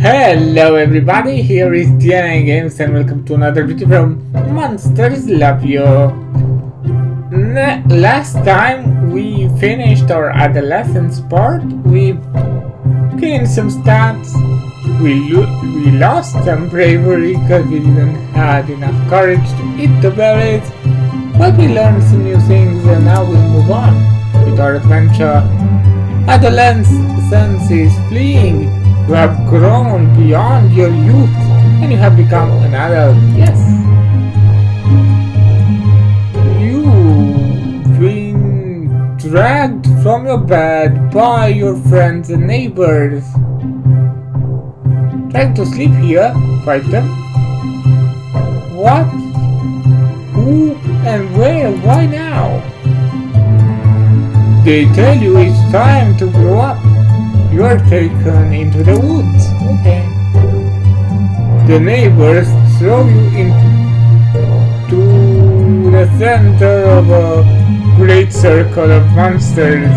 Hello everybody, here is Daly Games and welcome to another video from Monsters Love You. Last time we finished our adolescence part, we gained some stats, we lost some bravery because we didn't have enough courage to eat the berries, but we learned some new things and now we'll move on with our adventure. Adolescence is fleeing. You have grown beyond your youth and you have become an adult. Yes. You've been dragged from your bed by your friends and neighbors. Trying to sleep here? Fight them? What? Who and where? Why now? They tell you it's time to grow up. You are taken into the woods. Okay. The neighbors throw you into the center of a great circle of monsters,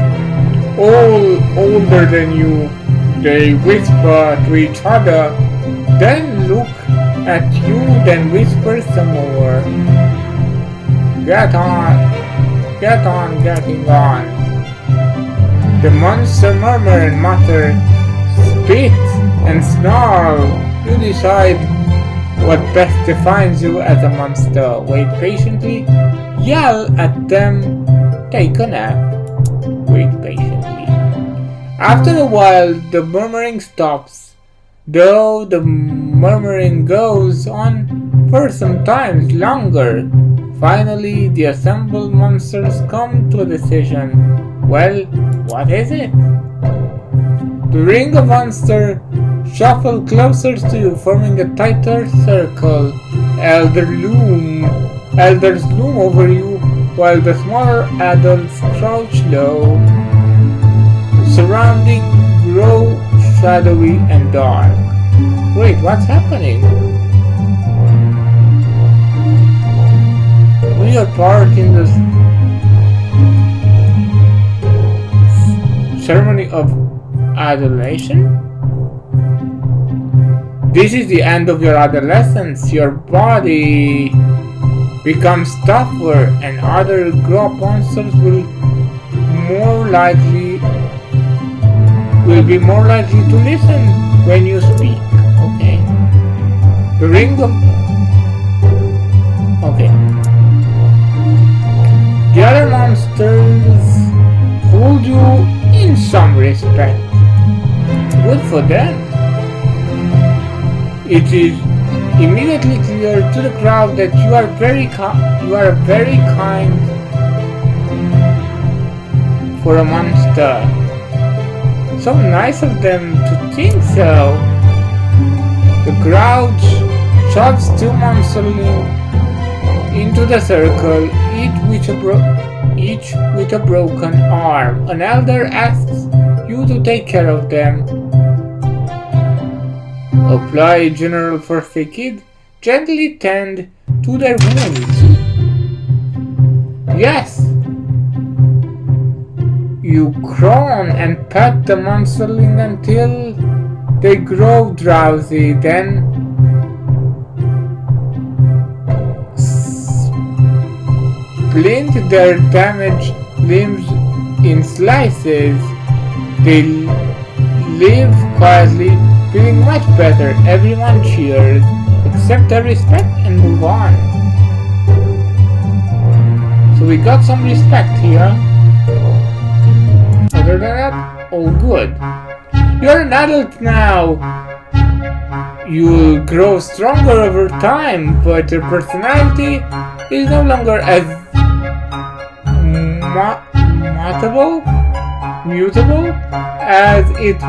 all older than you. They whisper to each other, then look at you, then whisper some more. Getting on. The monster murmur and mutter, spit and snarl. You decide what best defines you as a monster. Wait patiently, yell at them, take a nap. Wait patiently. After a while, the murmuring stops, though the murmuring goes on for some time longer. Finally, the assembled monsters come to a decision. Well, what is it? The ring of monsters shuffle closer to you, forming a tighter circle. Elders loom over you, while the smaller adults crouch low. Surrounding grow shadowy and dark. Wait, what's happening? We are part in this ceremony of adolescence. This is the end of your adolescence. Your body becomes tougher and other grown-up monsters will be more likely to listen when you speak. Okay. The ring of the other monsters hold you in some respect. Good for them. It is immediately clear to the crowd that you are very kind for a monster. So nice of them to think so. The crowd shoves two monsters into the circle, each with a broken arm. An elder asks you to take care of them. Apply general first aid, gently tend to their wounds. Yes. You croon and pat the monsterling until they grow drowsy, then splint their damaged limbs in slices. They live quietly, feeling much better. Everyone cheers, accept their respect and move on. So we got some respect here. Other than that, all good. You're an adult now. You'll grow stronger over time, but your personality is no longer as mutable as it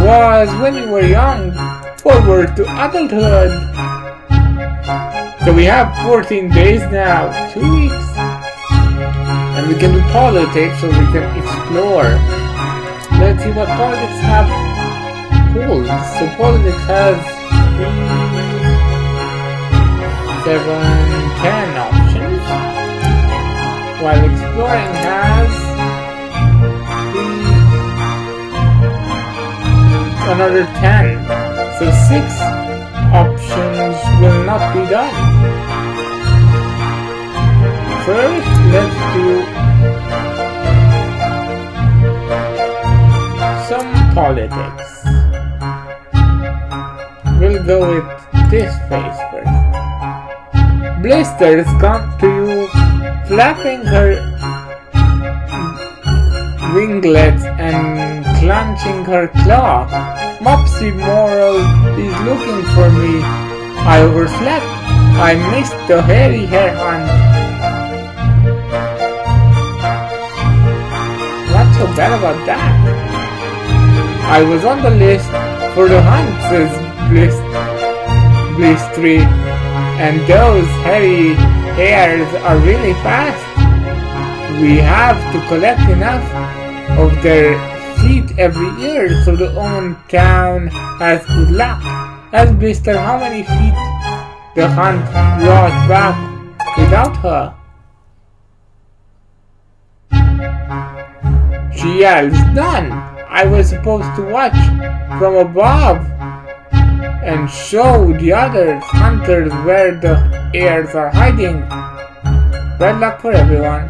was when you were young. Forward to adulthood. So we have 14 days now, 2 weeks. And we can do politics, so we can explore. Let's see what politics have pulled. So politics has 3, 7, 10 options, while exploring has another 10. So 6 options will not be done. First, let's do some politics. We'll go with this face first. Blisters come to you, flapping her winglets and clenching her claw. Mopsy Moral is looking for me. I overslept. I missed the hairy hare hunt. What's so bad about that? I was on the list for the hunt, says Blistry, and those hairy hares are really fast. We have to collect enough of their feet every year so the own town has good luck. Ask Blister how many feet the hunt brought back without her. She yells, "None! I was supposed to watch from above and show the other hunters where the hares are hiding." Bad luck for everyone.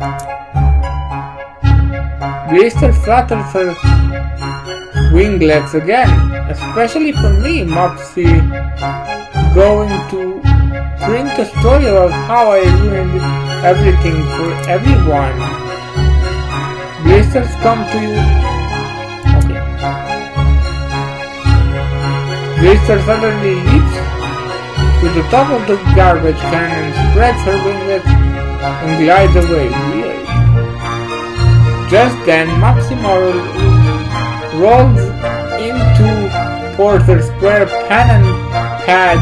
Blister flutters her winglets again, especially for me, Mopsy. Going to print a story about how I ruined everything for everyone. Blisters come to you. Okay. Blister suddenly leaps to the top of the garbage can and spreads her winglets and glides away. Weird. Just then, Mopsy Moral rolls into Porter's square pen and pad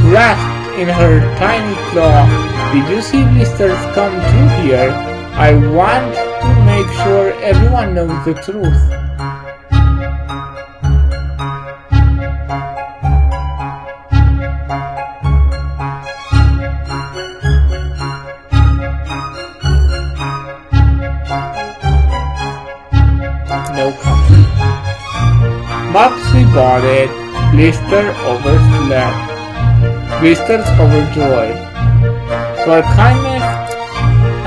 grasped in her tiny claw. Did you see Blisters come through here? I want to make sure everyone knows the truth. No comment. Mopsy bought it. Blister overslept. Blister's overjoyed. So our kindness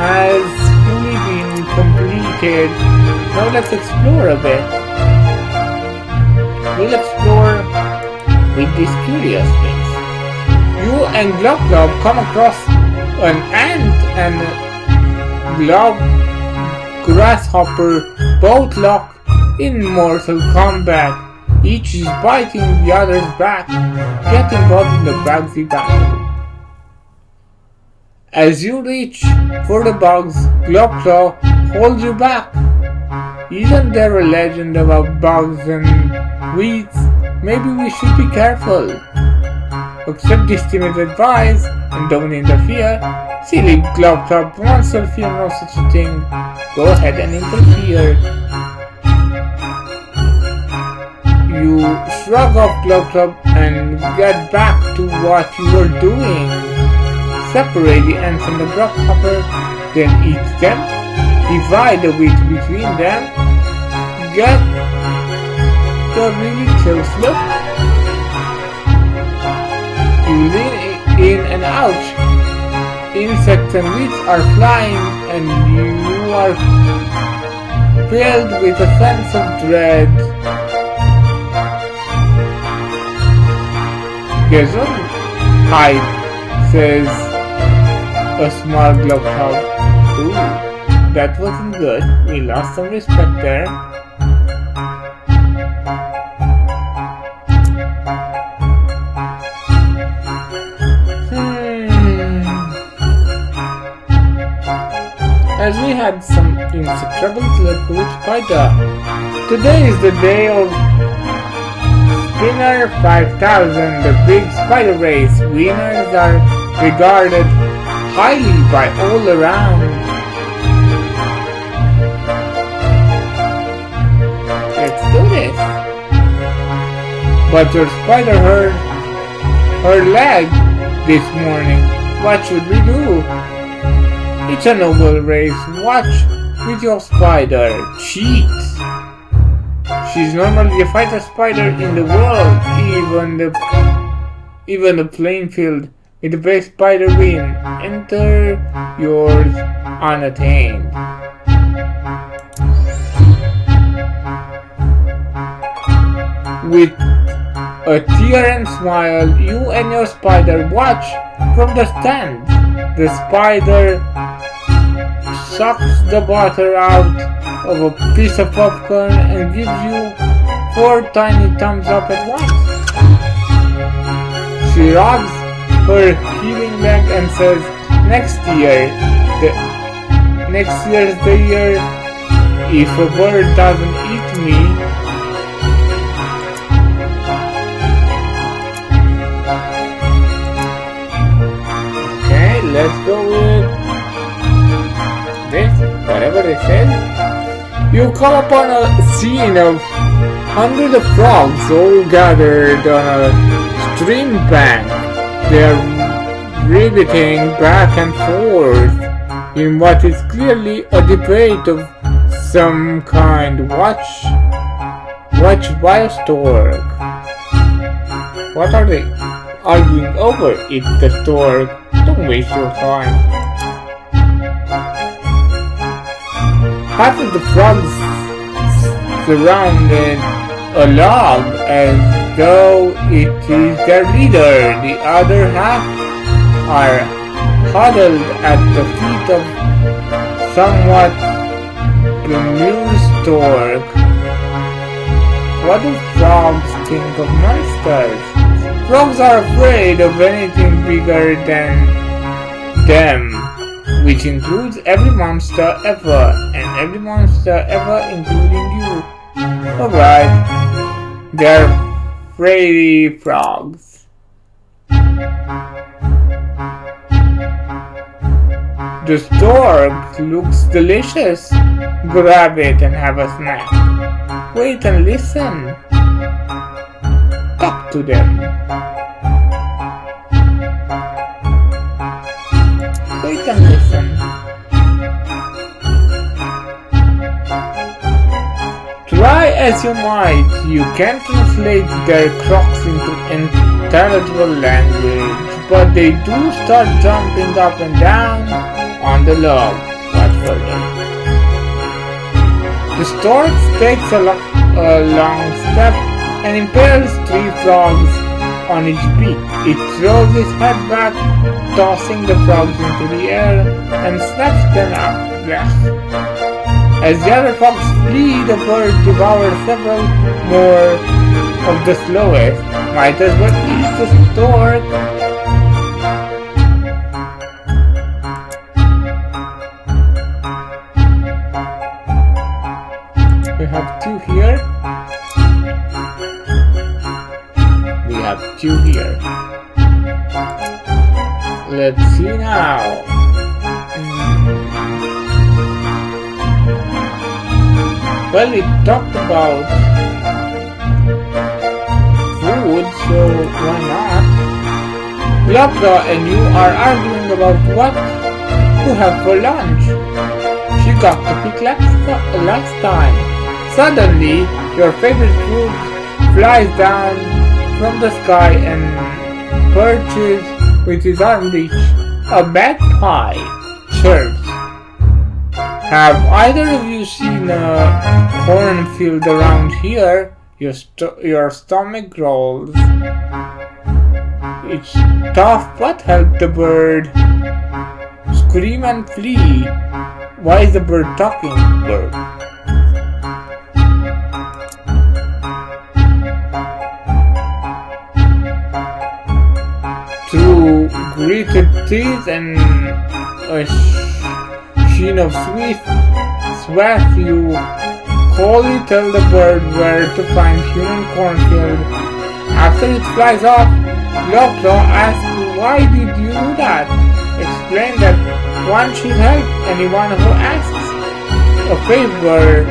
has fully been completed. Now let's explore a bit. We'll explore with this curious face. You and Glub Glub come across an ant and Glub Grasshopper both lock in mortal combat. Each is biting the other's back. Get involved in the Bugsy battle. As you reach for the bugs, Globclaw holds you back. Isn't there a legend about bugs and weeds? Maybe we should be careful. Accept this timid advice and don't interfere. Silly Globclaw wants to feel no such a thing. Go ahead and interfere. You shrug off Globclaw and get back to what you were doing. Separate the ants and the grasshopper, then eat them. Divide the wheat between them. Get a really close look. You lean in and ouch. Insects and weeds are flying and you are filled with a sense of dread. Gesundheit, says a smart Globclaw. Ooh, that wasn't good. We lost some respect there. As we had some insect troubles, let's go with Spider. Today is the day of Spinner 5000, the big spider race. Winners are regarded highly by all around. Let's do this. But your spider hurt her leg this morning. What should we do? It's a noble race. Watch with your spider. Cheat. She's normally the fastest spider in the world, even the playing field with the best spider win. Enter yours unattained. With a tear and smile, you and your spider watch from the stand. The spider sucks the butter out of a piece of popcorn and gives you 4 tiny thumbs up at once. She rubs her healing leg and says, next year's the year if a bird doesn't eat me. Okay, let's go with this, whatever it says. You come upon a scene of hundreds of frogs all gathered on a stream bank. They are riveting back and forth in what is clearly a debate of some kind. Watch by a stork. What are they arguing over? It's the stork. Don't waste your time. Half of the frogs surrounded a log as though it is their leader. The other half are huddled at the feet of somewhat bemused stork. What do frogs think of monsters? Frogs are afraid of anything bigger than them, which includes every monster ever, and every monster ever including you. Alright, they're fraidy frogs. The stork looks delicious. Grab it and have a snack. Wait and listen. Talk to them. Wait and listen. Try as you might, you can't translate their croaks into intelligible language, but they do start jumping up and down on the log. What further? The stork takes a long step and impales 3 frogs on its beak. It throws its head back, tossing the frogs into the air, and snaps them up. As the other frogs flee, the bird devours several more of the slowest. Might as well eat the stork. We have 2 here. We have 2 here. Let's see now. Well, we talked about food, so why not? Glopla and you are arguing about what to have for lunch. She got to pick last time. Suddenly, your favorite food flies down from the sky and perches with his arm reach. A magpie chirps. Have either of you seen a cornfield around here? Your stomach growls. It's tough, but help the bird. Scream and flee. Why is the bird talking? Bird. Through gritted teeth and a sheen of sweat, you coldly tell the bird where to find human cornfield. After it flies off, Glopla asks you, why did you do that? Explain that one should help anyone who asks a favor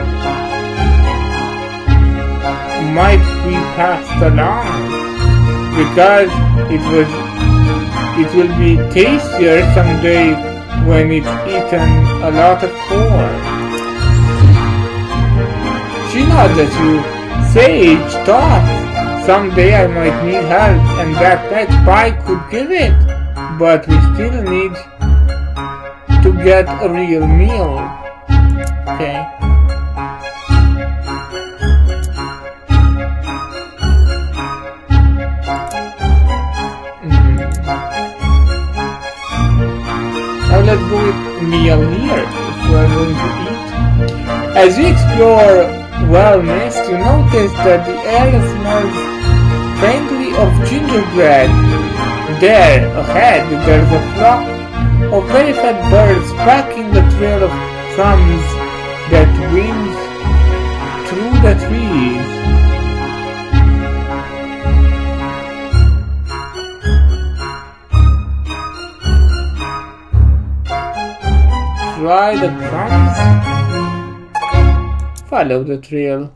might be passed along, because it will be tastier someday when it's eaten a lot of corn. She nods at you, sage thought someday I might need help and that pet pie could give it, but we still need to get a real meal. Okay. Now let's go with meal here if we are going to eat. As you explore wellness, you notice that the air smells faintly of gingerbread. There, ahead, there's a flock of very fat birds packing the trail of crumbs that winds through the trees. Try the crumbs. Follow the trail.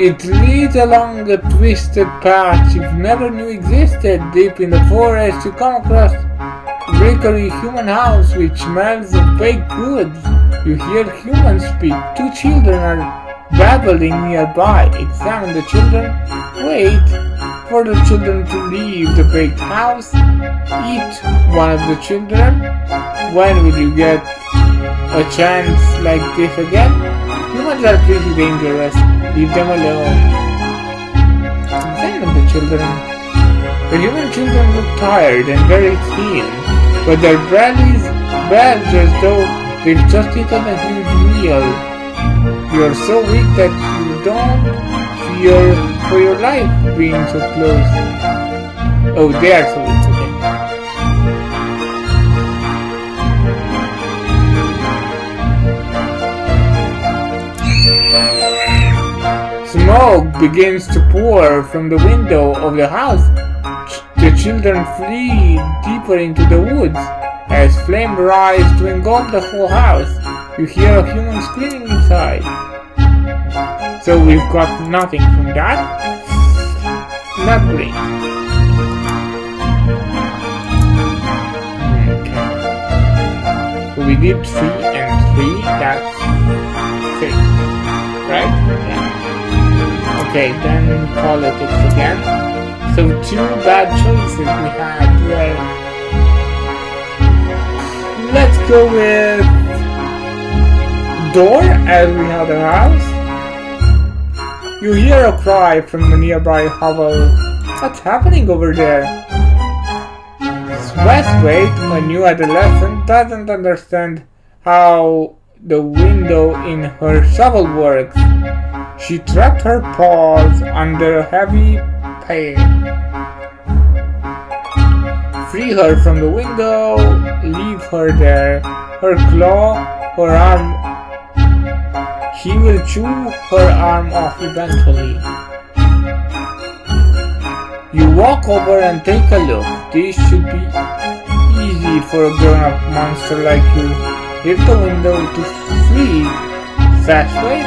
It leads along a twisted path you never knew existed. Deep in the forest, you come across a bakery human house which smells of baked goods. You hear humans speak. Two children are babbling nearby. Examine the children. Wait for the children to leave the baked house. Eat one of the children. When will you get a chance like this again? Humans are pretty dangerous. Leave them alone. Examine the children. The human children look tired and very thin, but their bellies bulge as though they've just eaten a huge meal. You are so weak that you don't fear for your life being so close. Oh, they are so weak. Smoke begins to pour from the window of the house. The children flee deeper into the woods. As flames rise to engulf the whole house, you hear a human screaming inside. So we've got nothing from that. Not great. Okay. So we did 3 and 3. That's 6. Right? Yeah. Okay, then politics again. So 2 bad choices we had there. Let's go with door as we have the house. You hear a cry from the nearby hovel. What's happening over there? Westway, a new adolescent, doesn't understand how the window in her shovel works. She trapped her paws under a heavy pane. Free her from the window, leave her there. Her claw, her arm. He will chew her arm off eventually. You walk over and take a look. This should be easy for a grown-up monster like you. Lift the window to free Sashways.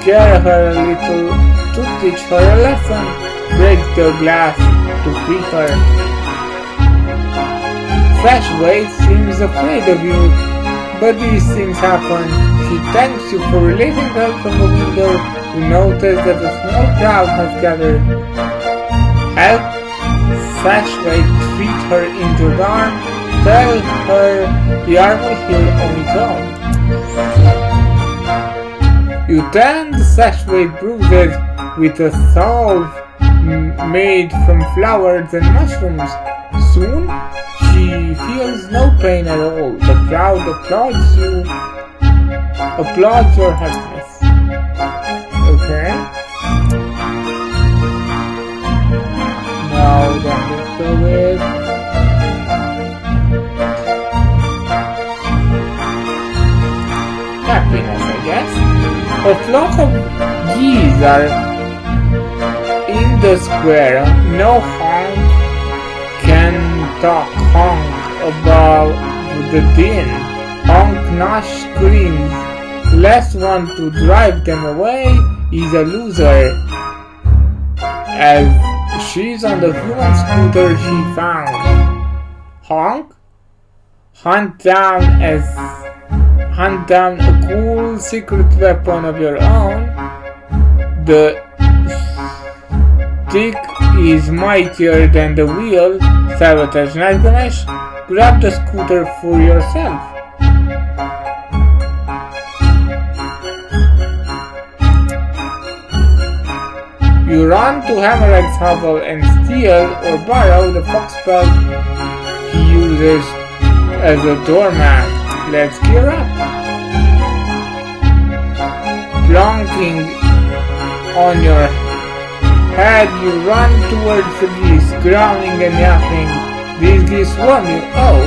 Scare her a little to teach her a lesson. Break the glass to free her. Flashway seems afraid of you, but these things happen. She thanks you for releasing her from the window. You notice that a small crowd has gathered. Help Flashway treat her injured arm. Tell her the arm will heal on its own. You tend the Sashway bruises with a salve made from flowers and mushrooms. Soon, she feels no pain at all. The crowd applauds your helpness. Okay. Now then let's go with happiness, I guess. A flock of geese are in the square. No honk can talk honk above the din. Honk Nash screams. Last one to drive them away is a loser. As she's on the human scooter she found. Honk? Hunt hunt down a cool secret weapon of your own. The stick is mightier than the wheel. Sabotage Night Ganesh. Grab the scooter for yourself. You run to Hammerhead's hovel and steal or borrow the fox belt he uses as a doormat. Let's gear up. Plonking on your head, you run towards the geese, growling and yapping. These geese warn you. Oh,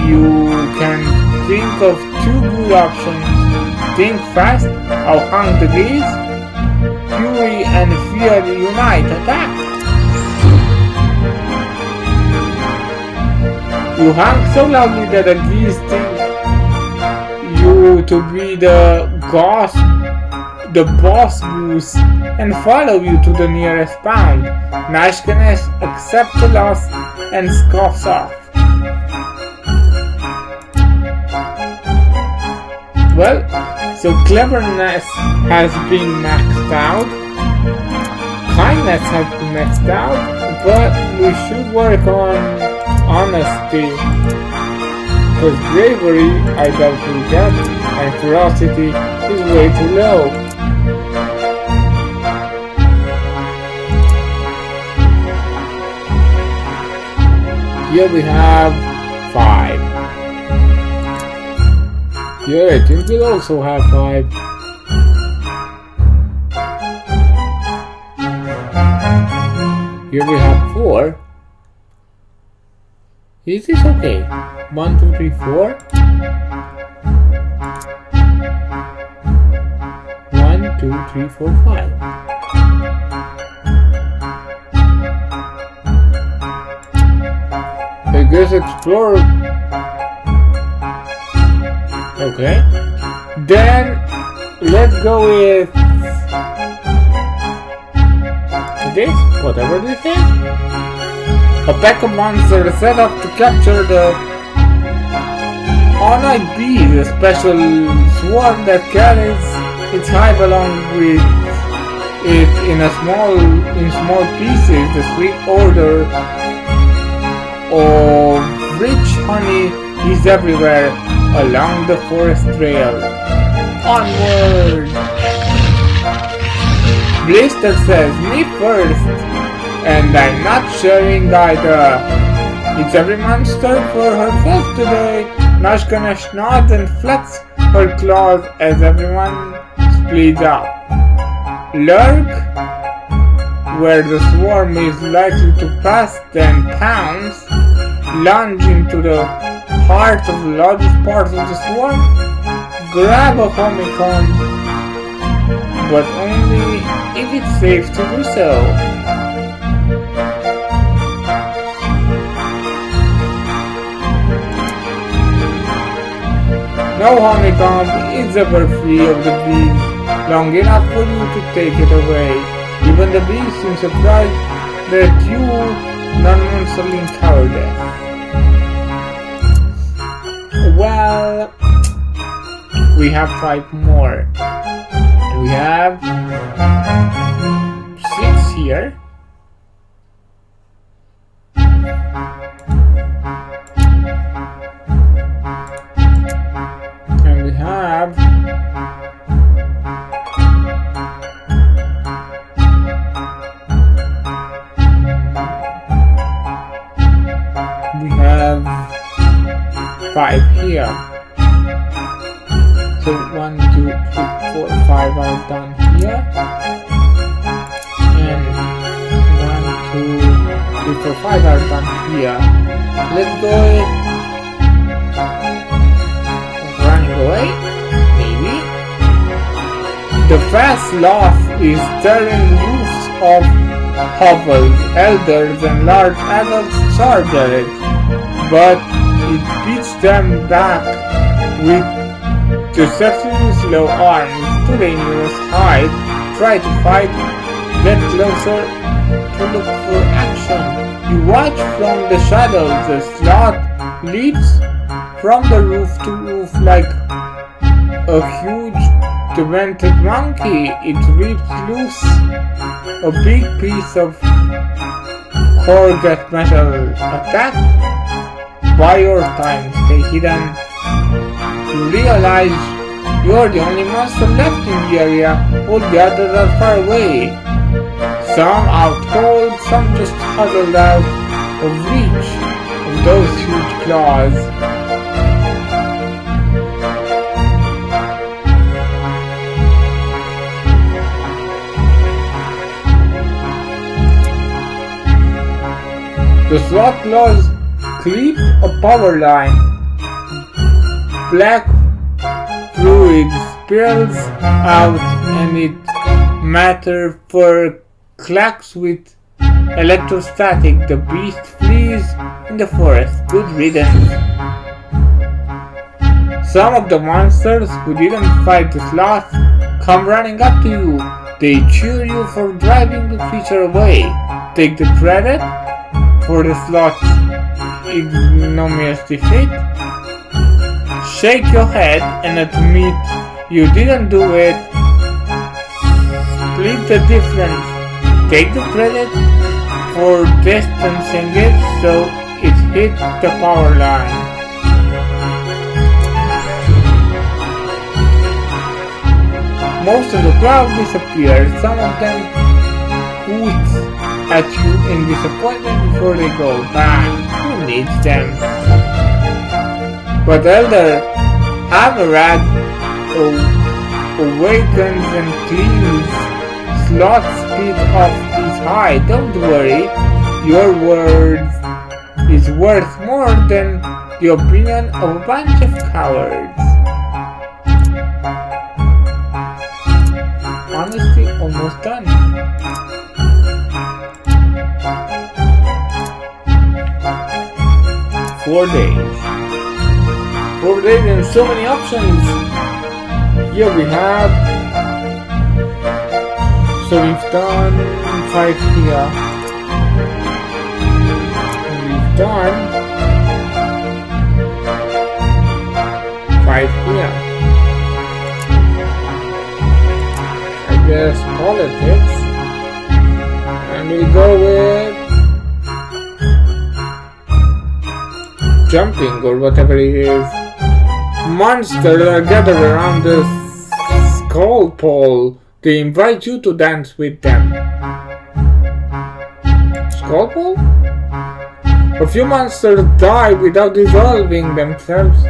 you can think of two good options. Think fast, outhunk the geese. Fury and fear unite. Attack! You honk so loudly that the geese think you to be the boss goose and follow you to the nearest pound. Night Ganesh accepts the loss and scoffs off. Well, so cleverness has been maxed out, kindness has been maxed out, but we should work on honesty. Because bravery, I doubt we'll get, and ferocity is way too low. Here we have 5. Here I think we'll also have 5. Here we have 4. Is this okay? 1, 2, 3, 4. 1, 2, 3, 4, 5. I guess explore. Okay. Then let's go with this, whatever this is. A pack of monsters set up to capture the All-Night Bee, a special swarm that carries its hive along with it in small pieces. The sweet odor of rich honey is everywhere along the forest trail. Onward! Blister says, me first, and I'm not sharing either. It's every monster for herself today. Night Ganesh nods and flexes her claws as everyone splits up. Lurk, where the swarm is likely to pass, then pounce, lunge into the heart of the largest part of the swarm, grab a honeycomb, but only if it's safe to do so. No honeycomb is ever free of the bees long enough for you to take it away. Even the bees seem surprised that you non-monsterly encountered it. Well, we have 5 more. We have 6 here. And we have have 5 here. So 1, 2, 3, 4, 5 are done here. And 1, 2, 3, 4, 5 are done here. Let's go running away, maybe. The fast sloth is tearing roofs of hovels. Elders and large adults charge at it, but it beats them back with deceptively slow arms. To the nearest hide, try to fight, get closer to look for action. You watch from the shadows. The sloth leaps from the roof to roof like a huge demented monkey. It ripped loose a big piece of corrugate metal. Attack by your time. Stay hidden. You realize you're the only monster left in the area. All the others are far away. Some out cold, some just huddled out of reach of those huge claws. The slot claws clip a power line. Black fluid spills out and it matter for clacks with electrostatic. The beast flees in the forest. Good riddance. Some of the monsters who didn't fight the sloth come running up to you. They cheer you for driving the creature away. Take the credit for the sloth's ignominious defeat. Shake your head and admit you didn't do it. Split the difference. Take the credit for distancing it so it hit the power line. Most of the crowd disappears. Some of them hoot at you in disappointment before they go. Bang! Who needs them? But Elder Hammerack awakens and cleans Sloth spit off his hide. Don't worry, your word is worth more than the opinion of a bunch of cowards. Honestly, almost done. Four days and so many options. Here we have, so we've done 5 here. We've done 5 here. I guess politics. And we'll go with jumping or whatever it is. Monsters are gathered around the skull pole. They invite you to dance with them. Skull pole? A few monsters die without dissolving themselves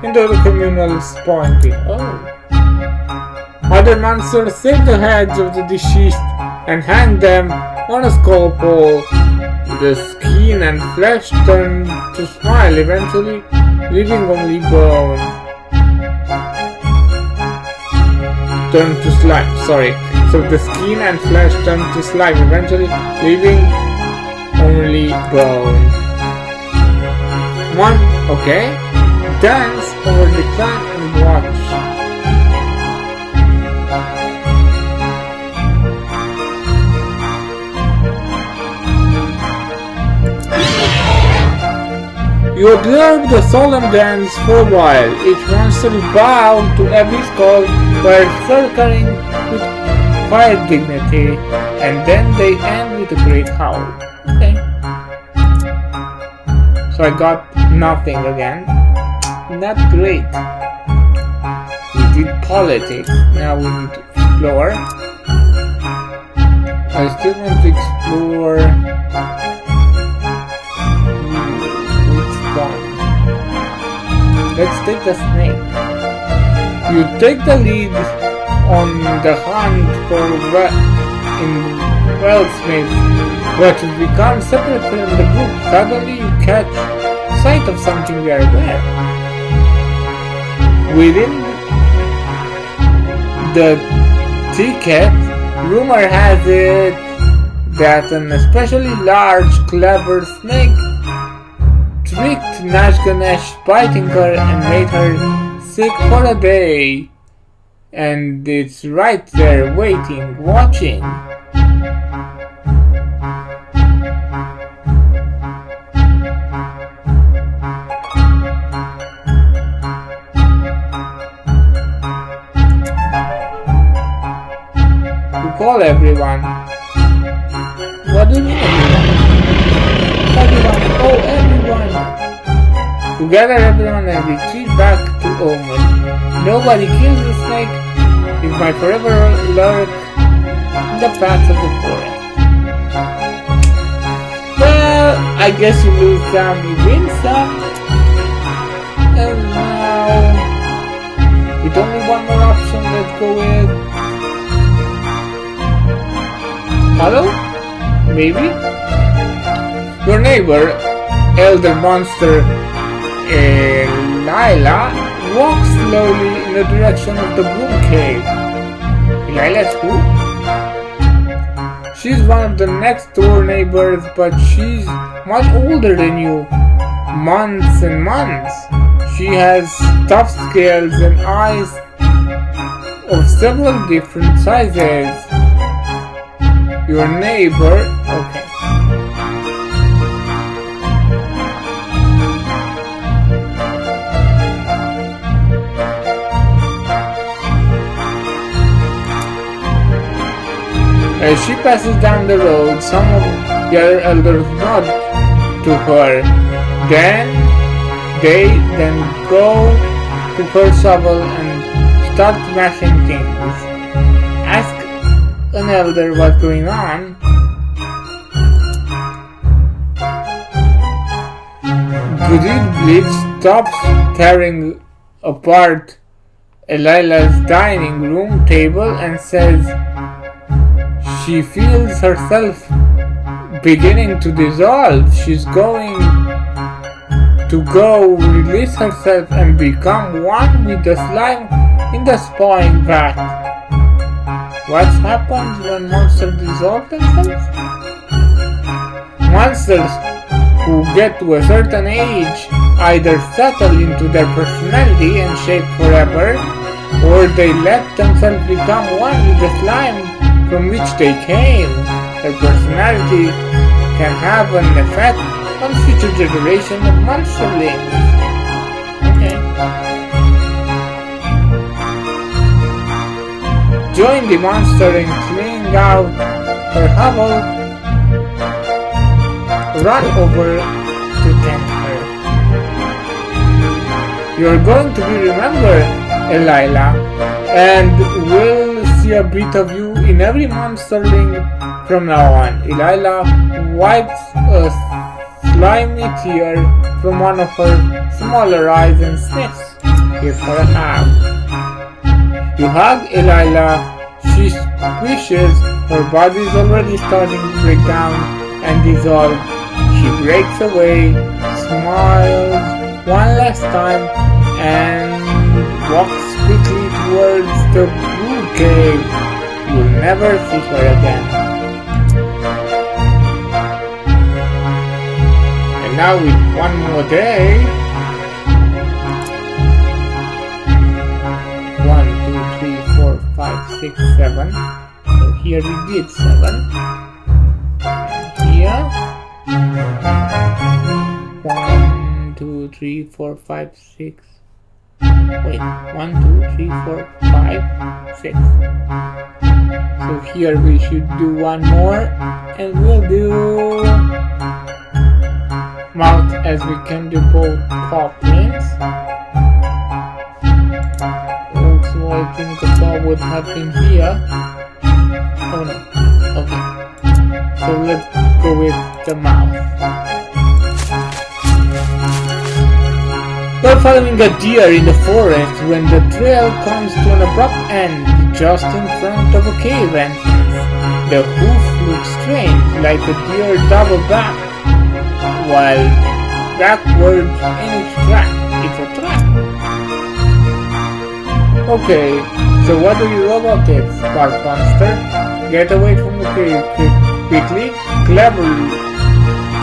into the communal spawn pit. Oh. Other monsters save the heads of the deceased and hang them on a skull pole. The skin and flesh turn to smile, eventually leaving only bone. Turn to slime, sorry. So the skin and flesh turn to slime, eventually leaving only bone. One, okay. Dance over the clan and watch. You observe the solemn dance for a while. Each monster is bowed to every skull while circling with quiet dignity, and then they end with a great howl. Okay. So I got nothing again. Not great. We did politics. Now we need to explore. I still want to explore. Let's take the snake. You take the lead on the hunt for Wellsmith, but you become separate from the group. Suddenly you catch sight of something very rare. Within the ticket, rumor has it that an especially large, clever snake tricked Nashganesh, biting her and made her sick for a day. And it's right there waiting, watching. call everyone. What do you mean everyone? Everyone, oh everyone! You gather everyone and retreat back to Omen. Nobody kills the snake. It might forever lurk in the paths of the forest. Well, I guess you lose some, you win some. And now, with only one more option, let's go with... Hello? Maybe? Your neighbor, Elder Monster Lila, walks slowly in the direction of the Broom Cave. Lila's who? She's one of the next door neighbors, but she's much older than you. Months and months. She has tough scales and eyes of several different sizes. Your neighbor... Okay. As she passes down the road, some of the other elders nod to her. Then they go to her shovel and start smashing things. Ask an elder what's going on. Goodid Bleach stops tearing apart Elila's dining room table and says she feels herself beginning to dissolve. She's going to go release herself and become one with the slime in the spawning vat. What happens when monsters dissolve themselves? Monsters who get to a certain age either settle into their personality and shape forever, or they let themselves become one with the slime from which they came. Their personality can have an effect on future generations of monsterlings. Okay. Join the monster in cleaning out her hovel. Run over to thank her. You're going to be remembered, Elila, and we'll see a bit of you in every monsterling from now on. Elila wipes a slimy tear from one of her smaller eyes and sniffs. Give her a hug. You hug Elila. She squishes. Her body is already starting to break down and dissolve. She breaks away, smiles one last time, and walks quickly towards the blue cave. You'll never see her again. And now with one more day. 1, 2, 3, 4, 5, 6, 7. So here we did 7. And here. 1, 2, 3, 4, 5, 6. Wait, 1, 2, 3, 4, 5, 6. So here we should do one more, and we'll do mouth as we can do both paw prints. Also, I think the paw would have been here. Oh no, okay. So let's go with the mouth. You're following a deer in the forest when the trail comes to an abrupt end just in front of a cave entrance. The hoof looks strange, like the deer doubled back, while backwards in its track. It's a trap. Okay, so what do you know about it, Spark Monster? Get away from the cave quickly,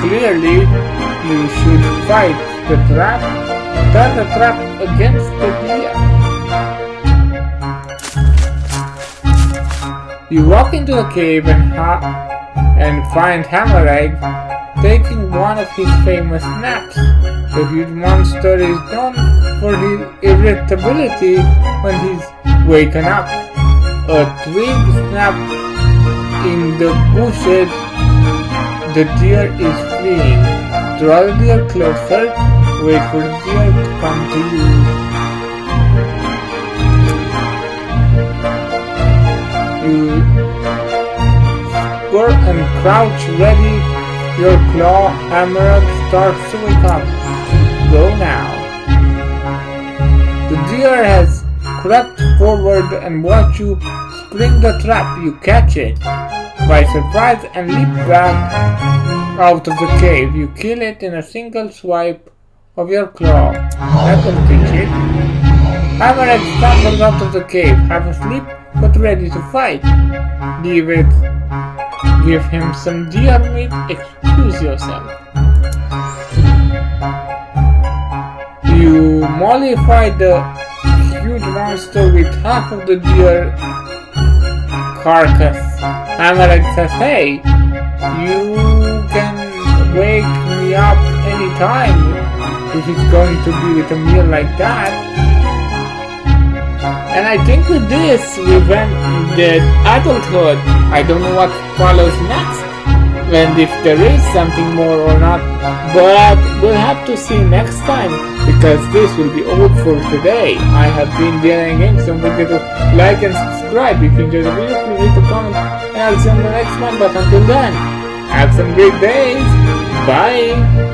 clearly you should fight the trap. Turn the trap against the deer. You walk into the cave and find Hammeregg taking one of his famous naps. The huge monster is known for his irritability when he's waken up. A twig snapped in the bushes, the deer is fleeing. Draw the deer closer. Wait for the deer to come to you. You squirt and crouch ready. Your claw emerald starts to wake up. Go now. The deer has crept forward and watch you spring the trap. You catch it by surprise and leap back out of the cave. You kill it in a single swipe of your claw. That will teach it. Hammerhead stumbles out of the cave, half asleep but ready to fight. Leave it. Give him some deer meat. Excuse yourself. You mollify the huge monster with half of the deer carcass. Hammerhead says, hey, you can wake me up anytime if it's going to be with a meal like that. And I think with this we've ended adulthood. I don't know what follows next, and if there is something more or not, but we'll have to see next time, because this will be all for today. I have been Daly Morsy. Don't forget to like and subscribe. If you enjoyed the video, feel free to comment, and I'll see you on the next one. But until then, have some great days. Bye.